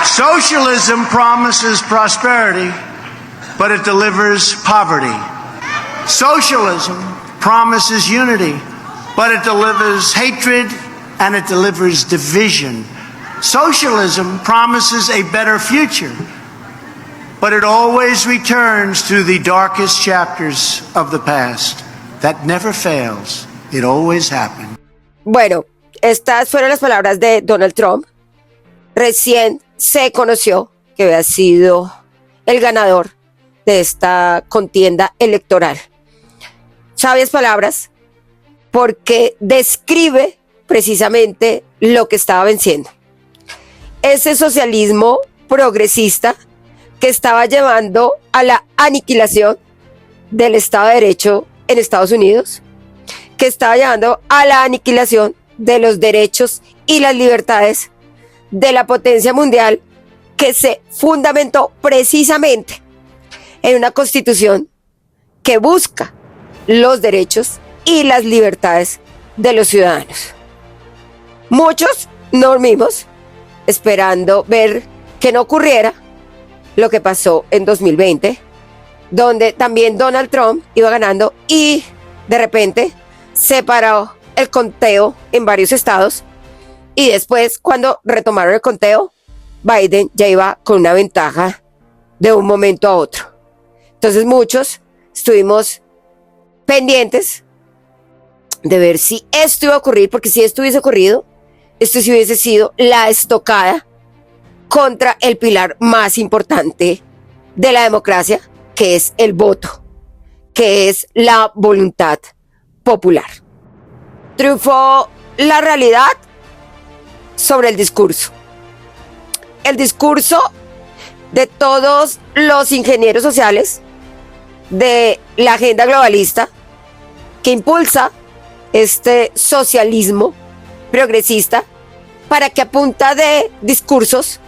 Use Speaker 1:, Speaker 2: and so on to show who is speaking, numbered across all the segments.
Speaker 1: Socialism promises prosperity, but it delivers poverty. Socialism promises unity, but it delivers hatred and it delivers division. Socialism promises a better future, but it always returns to the darkest chapters of the past. That never fails. It always happens.
Speaker 2: Bueno, estas fueron las palabras de Donald Trump. Recién se conoció que había sido el ganador de esta contienda electoral. Sabias palabras, porque describe precisamente lo que estaba venciendo. Ese socialismo progresista que estaba llevando a la aniquilación del Estado de Derecho en Estados Unidos, que estaba llevando a la aniquilación de los derechos y las libertades de la potencia mundial, que se fundamentó precisamente en una constitución que busca los derechos y las libertades de los ciudadanos. Muchos dormimos esperando ver que no ocurriera lo que pasó en 2020, donde también Donald Trump iba ganando y de repente se paró el conteo en varios estados y después, cuando retomaron el conteo, Biden ya iba con una ventaja de un momento a otro. Entonces muchos estuvimos pendientes de ver si esto iba a ocurrir, porque si esto hubiese ocurrido, esto sí hubiese sido la estocada contra el pilar más importante de la democracia, que es el voto, que es la voluntad popular. Triunfó la realidad sobre el discurso. El discurso de todos los ingenieros sociales de la agenda globalista que impulsa este socialismo progresista, para que a punta de discursos,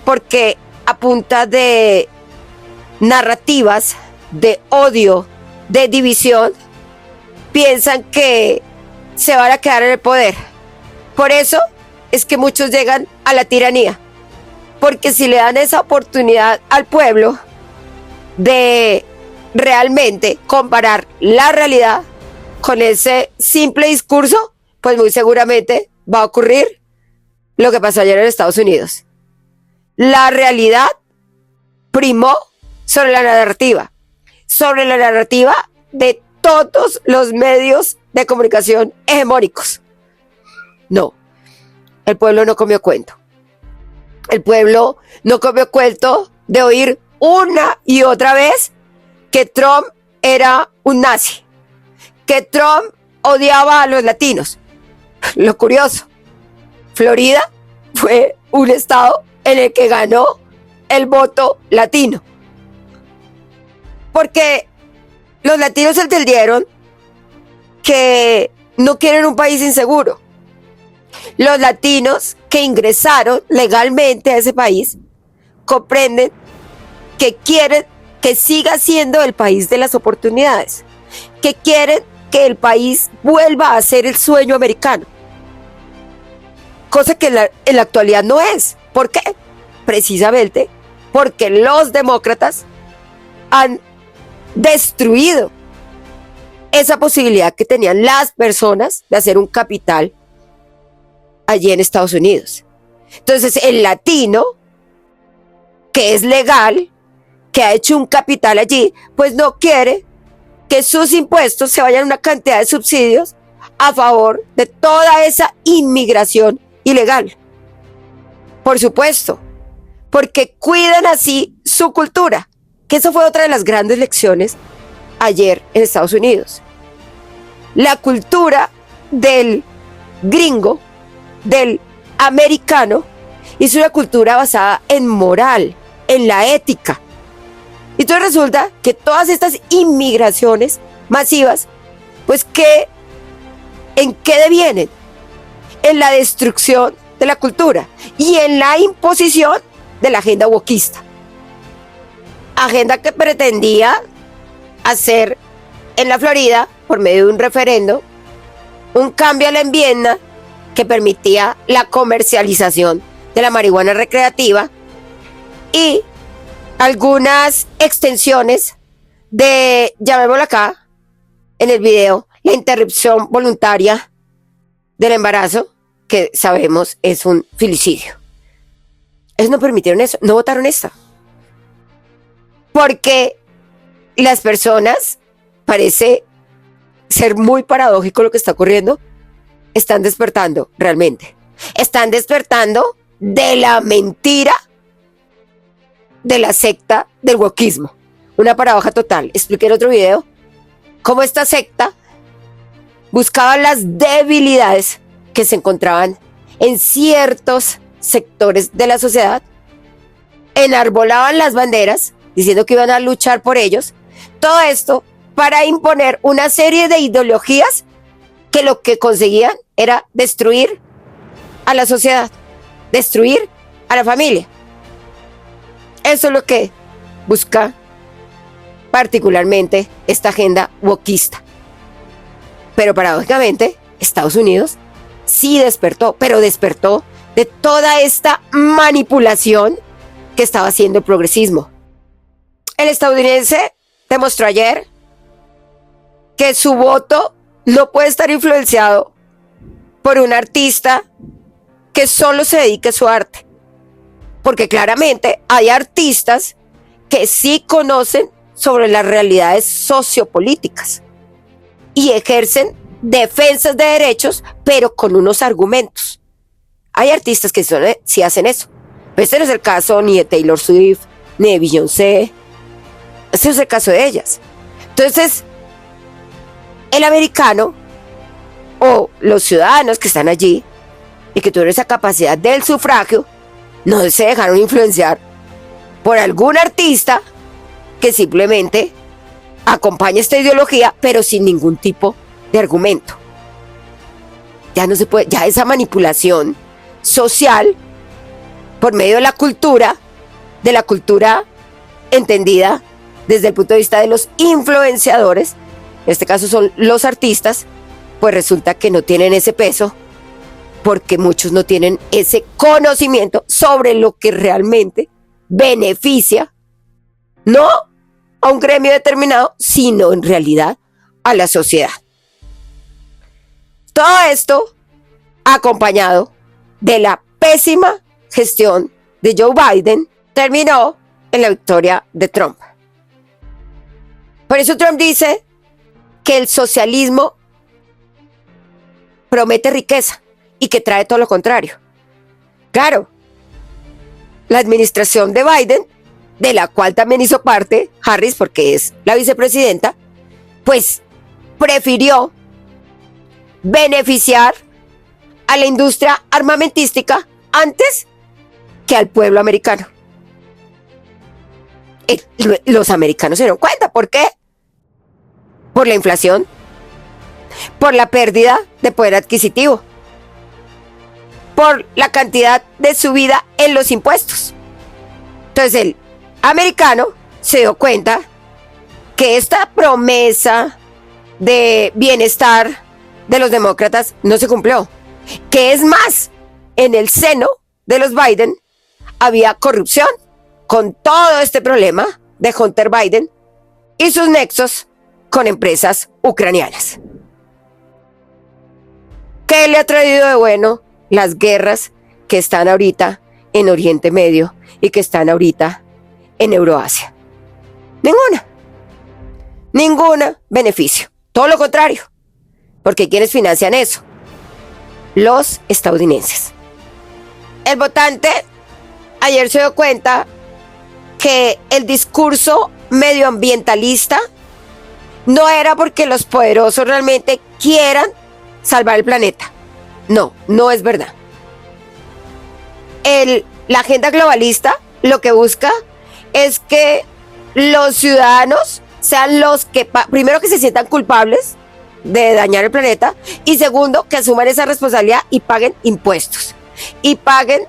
Speaker 2: porque a punta de narrativas de odio, de división, piensan que se van a quedar en el poder. Por eso es que muchos llegan a la tiranía, porque si le dan esa oportunidad al pueblo de realmente comparar la realidad con ese simple discurso, pues muy seguramente va a ocurrir lo que pasó ayer en Estados Unidos. La realidad primó sobre la narrativa de todos los medios de comunicación hegemónicos. No, el pueblo no comió cuento. El pueblo no comió cuento de oír una y otra vez que Trump era un nazi, que Trump odiaba a los latinos. Lo curioso, Florida fue un estado en el que ganó el voto latino, porque los latinos entendieron que no quieren un país inseguro. Los latinos que ingresaron legalmente a ese país comprenden que quieren que siga siendo el país de las oportunidades, que quieren que el país vuelva a ser el sueño americano, cosa que en la actualidad no es. ¿Por qué? Precisamente porque los demócratas han destruido esa posibilidad que tenían las personas de hacer un capital allí en Estados Unidos. Entonces el latino, que es legal, que ha hecho un capital allí, pues no quiere que sus impuestos se vayan a una cantidad de subsidios a favor de toda esa inmigración ilegal. Por supuesto, porque cuidan así su cultura, que eso fue otra de las grandes lecciones ayer en Estados Unidos. La cultura del gringo, del americano, es una cultura basada en moral, en la ética. Y entonces resulta que todas estas inmigraciones masivas, pues ¿en qué devienen? En la destrucción de la cultura y en la imposición de la agenda wokista. Agenda que pretendía hacer en la Florida, por medio de un referendo, un cambio a la enmienda que permitía la comercialización de la marihuana recreativa y algunas extensiones de, llamémoslo acá, en el video, la interrupción voluntaria del embarazo, que sabemos es un filicidio. Ellos no permitieron eso, no votaron esto. Porque las personas, parece ser muy paradójico lo que está ocurriendo, están despertando realmente. Están despertando de la mentira de la secta del wokismo. Una paradoja total. Expliqué en otro video cómo esta secta buscaba las debilidades que se encontraban en ciertos sectores de la sociedad, enarbolaban las banderas diciendo que iban a luchar por ellos. Todo esto para imponer una serie de ideologías que lo que conseguían era destruir a la sociedad, destruir a la familia. Eso es lo que busca particularmente esta agenda wokista. Pero paradójicamente, Estados Unidos sí despertó, pero despertó de toda esta manipulación que estaba haciendo el progresismo. El estadounidense demostró ayer que su voto no puede estar influenciado por un artista que solo se dedique a su arte. Porque claramente hay artistas que sí conocen sobre las realidades sociopolíticas y ejercen defensas de derechos, pero con unos argumentos. Hay artistas que sí hacen eso. Pero este no es el caso ni de Taylor Swift, ni de Beyoncé. Este no es el caso de ellas. Entonces, el americano o los ciudadanos que están allí y que tuvieron esa capacidad del sufragio, no se dejaron influenciar por algún artista que simplemente acompaña esta ideología, pero sin ningún tipo de argumento. Ya no se puede, ya esa manipulación social por medio de la cultura entendida desde el punto de vista de los influenciadores, en este caso son los artistas, pues resulta que no tienen ese peso porque muchos no tienen ese conocimiento sobre lo que realmente beneficia, no a un gremio determinado, sino en realidad a la sociedad. Todo esto acompañado de la pésima gestión de Joe Biden terminó en la victoria de Trump. Por eso Trump dice que el socialismo promete riqueza y que trae todo lo contrario. Claro, la administración de Biden, de la cual también hizo parte Harris porque es la vicepresidenta, pues prefirió beneficiar a la industria armamentística antes que al pueblo americano. Los americanos se dieron cuenta. ¿Por qué? Por la inflación, por la pérdida de poder adquisitivo, por la cantidad de subida en los impuestos. Entonces el americano se dio cuenta que esta promesa de bienestar de los demócratas no se cumplió. Que es más, en el seno de los Biden había corrupción con todo este problema de Hunter Biden y sus nexos con empresas ucranianas. ¿Qué le ha traído de bueno las guerras que están ahorita en Oriente Medio y que están ahorita en Euroasia? Ningún beneficio. Todo lo contrario. Porque ¿quiénes financian eso? Los estadounidenses. El votante ayer se dio cuenta que el discurso medioambientalista no era porque los poderosos realmente quieran salvar el planeta. No es verdad. La agenda globalista lo que busca es que los ciudadanos sean los que, primero, que se sientan culpables de dañar el planeta y segundo, que asuman esa responsabilidad y paguen impuestos y paguen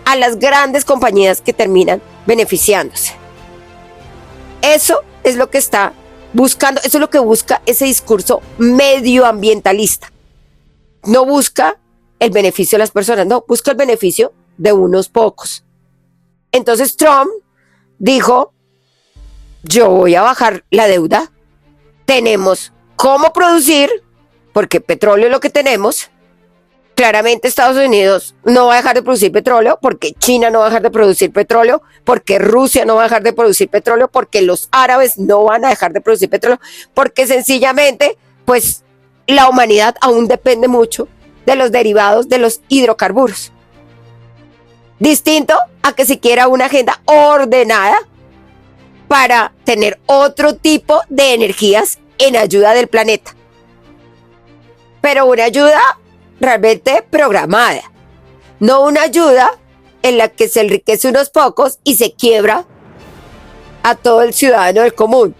Speaker 2: a las grandes compañías que terminan beneficiándose. Eso es lo que está buscando, eso es lo que busca ese discurso medioambientalista. No busca el beneficio de las personas, no, busca el beneficio de unos pocos. Entonces Trump dijo, yo voy a bajar la deuda, tenemos cómo producir, porque petróleo es lo que tenemos. Claramente Estados Unidos no va a dejar de producir petróleo, porque China no va a dejar de producir petróleo, porque Rusia no va a dejar de producir petróleo, porque los árabes no van a dejar de producir petróleo, porque sencillamente, pues, la humanidad aún depende mucho de los derivados de los hidrocarburos. Distinto a que se quiera una agenda ordenada para tener otro tipo de energías en ayuda del planeta. Pero una ayuda realmente programada, no una ayuda en la que se enriquece unos pocos y se quiebra a todo el ciudadano del común,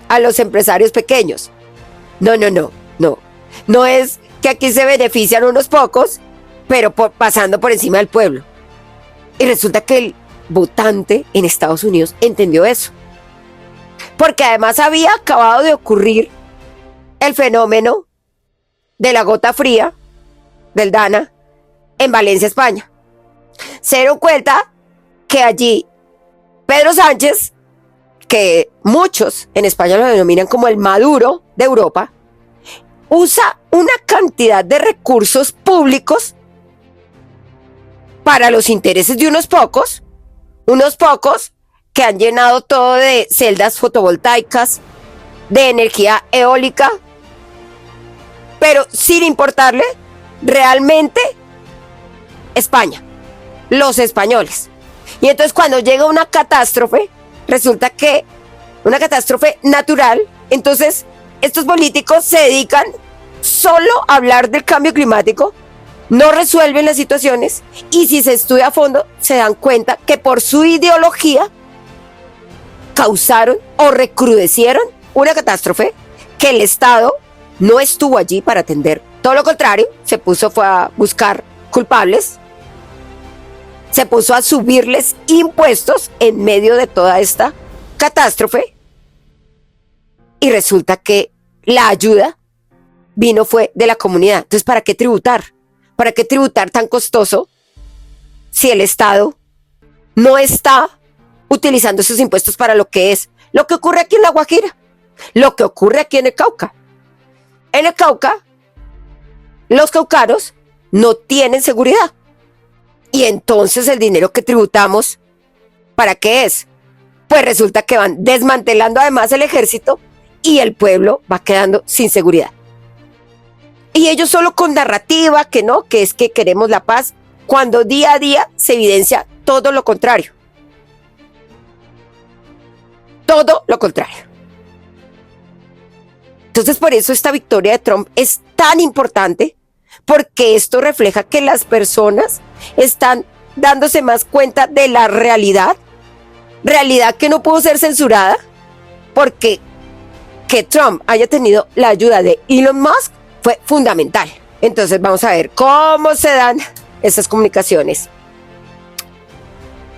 Speaker 2: a los empresarios pequeños. No. No es que aquí se benefician unos pocos, pero pasando por encima del pueblo. Y resulta que el votante en Estados Unidos entendió eso. Porque además había acabado de ocurrir el fenómeno de la gota fría del Dana en Valencia, España. Se dieron cuenta que allí Pedro Sánchez, que muchos en España lo denominan como el Maduro de Europa, usa una cantidad de recursos públicos para los intereses de unos pocos que han llenado todo de celdas fotovoltaicas, de energía eólica, pero sin importarle realmente España, los españoles. Y entonces cuando llega una catástrofe, resulta que una catástrofe natural, entonces estos políticos se dedican solo a hablar del cambio climático, no resuelven las situaciones y si se estudia a fondo se dan cuenta que por su ideología causaron o recrudecieron una catástrofe que el Estado no estuvo allí para atender. Todo lo contrario, fue a buscar culpables, se puso a subirles impuestos en medio de toda esta catástrofe y resulta que la ayuda fue de la comunidad. Entonces, ¿para qué tributar? ¿Para qué tributar tan costoso si el Estado no está utilizando esos impuestos para lo que es? Lo que ocurre aquí en La Guajira, lo que ocurre aquí en el Cauca. En el Cauca, los caucanos no tienen seguridad. Y entonces el dinero que tributamos, ¿para qué es? Pues resulta que van desmantelando además el ejército y el pueblo va quedando sin seguridad. Y ellos solo con narrativa, que no, que es que queremos la paz, cuando día a día se evidencia todo lo contrario. Todo lo contrario. Entonces por eso esta victoria de Trump es tan importante, porque esto refleja que las personas están dándose más cuenta de la realidad que no pudo ser censurada, porque que Trump haya tenido la ayuda de Elon Musk fue fundamental. Entonces vamos a ver cómo se dan esas comunicaciones.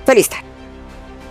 Speaker 2: Feliz tarde.